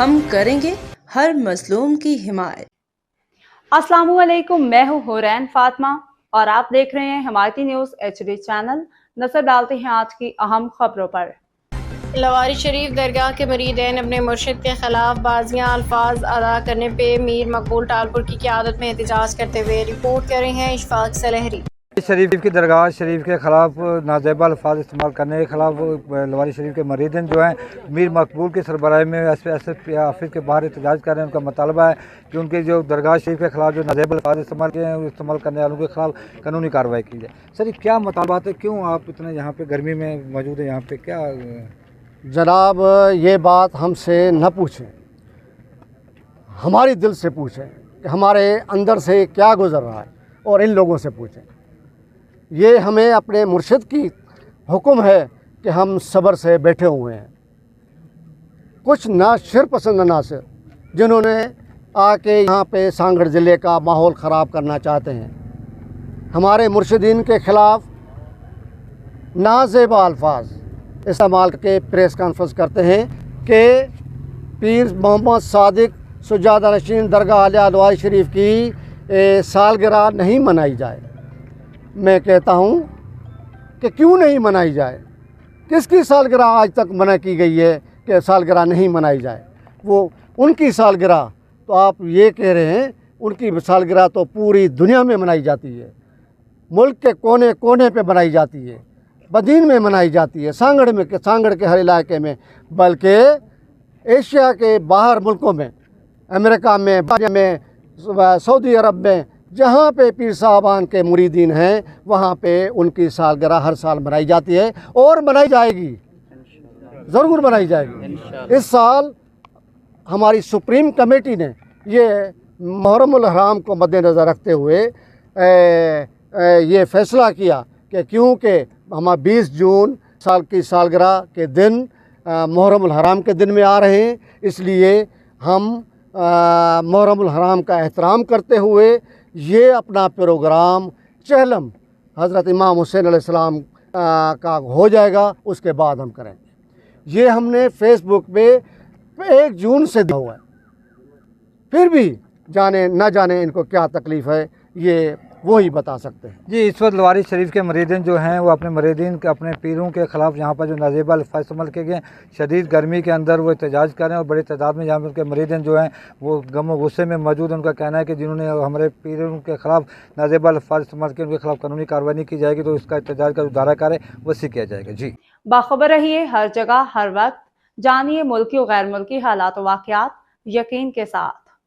ہم کریں گے ہر مظلوم کی حمایت۔ السلام علیکم، میں ہوں حورین فاطمہ اور آپ دیکھ رہے ہیں حمایتی نیوز HD چینل۔ نظر ڈالتے ہیں آج کی اہم خبروں پر۔ لواری شریف درگاہ کے مریدین اپنے مرشد کے خلاف بازیاں الفاظ ادا کرنے پہ میر مقبول ٹالپور کی قیادت میں احتجاج کرتے ہوئے رپورٹ کر رہے ہیں اشفاق سلہری۔ شریف کی درگاہ شریف کے خلاف نازیبا الفاظ استعمال کرنے کے خلاف لواری شریف کے مریدین جو ہیں میر مقبول کی سربراہی میں SSP آفس کے باہر احتجاج کر رہے ہیں۔ ان کا مطالبہ ہے کہ ان کے جو درگاہ شریف کے خلاف جو نازیبا الفاظ استعمال کیے ہیں استعمال کرنے والوں کے خلاف قانونی کارروائی کی جائے۔ سر یہ کیا مطالبات ہے، کیوں آپ اتنے یہاں پہ گرمی میں موجود ہیں، یہاں پہ کیا؟ جناب یہ بات ہم سے نہ پوچھیں، ہماری دل سے پوچھیں کہ ہمارے اندر سے کیا گزر رہا ہے، اور ان لوگوں سے پوچھیں۔ یہ ہمیں اپنے مرشد کی حکم ہے کہ ہم صبر سے بیٹھے ہوئے ہیں۔ کچھ ناشر پسند ناصر جنہوں نے آ کے یہاں پہ سانگڑ ضلع کا ماحول خراب کرنا چاہتے ہیں، ہمارے مرشدین کے خلاف نازیبا الفاظ استعمال کے پریس کانفرنس کرتے ہیں کہ پیر محمد صادق سجادہ نشین درگاہ عالیہ لواری شریف کی سالگرہ نہیں منائی جائے۔ میں کہتا ہوں کہ کیوں نہیں منائی جائے؟ کس کی سالگرہ آج تک منع کی گئی ہے کہ سالگرہ نہیں منائی جائے؟ وہ ان کی سالگرہ تو آپ یہ کہہ رہے ہیں، ان کی سالگرہ تو پوری دنیا میں منائی جاتی ہے، ملک کے کونے کونے پہ منائی جاتی ہے، بدین میں منائی جاتی ہے، سانگڑ کے ہر علاقے میں، بلکہ ایشیا کے باہر ملکوں میں، امریکہ میں، سعودی عرب میں، جہاں پہ پیر صاحبان کے مریدین ہیں وہاں پہ ان کی سالگرہ ہر سال منائی جاتی ہے اور منائی جائے گی، ضرور منائی جائے گی۔ اس سال ہماری سپریم کمیٹی نے یہ محرم الحرام کو مد نظر رکھتے ہوئے یہ فیصلہ کیا کہ کیونکہ ہم 20 جون سال کی سالگرہ کے دن محرم الحرام کے دن میں آ رہے ہیں، اس لیے ہم محرم الحرام کا احترام کرتے ہوئے یہ اپنا پروگرام چہلم حضرت امام حسین علیہ السلام کا ہو جائے گا، اس کے بعد ہم کریں گے۔ یہ ہم نے فیس بک پہ 1 جون سے دیا ہوا ہے، پھر بھی جانے نہ جانے ان کو کیا تکلیف ہے یہ وہی بتا سکتے ہیں۔ جی اس وقت لواری شریف کے مریدین جو ہیں وہ اپنے مریدین کے اپنے پیروں کے خلاف یہاں پر جو نازیبا الفاظ استعمال کیے گئے شدید گرمی کے اندر وہ احتجاج کر رہے ہیں، اور بڑی تعداد میں یہاں کے مریدین جو ہیں وہ غم و غصے میں موجود ہیں۔ ان کا کہنا ہے کہ جنہوں نے ہمارے پیروں کے خلاف نازیبا الفاظ استعمال کیے ان کے خلاف قانونی کارروائی نہیں کی جائے گی تو اس کا احتجاج کا جو دائرہ کار ہے وسیع کیا جائے گا۔ جی باخبر رہیے ہر جگہ ہر وقت، جانیے ملکی و غیر ملکی حالات و واقعات یقین کے ساتھ۔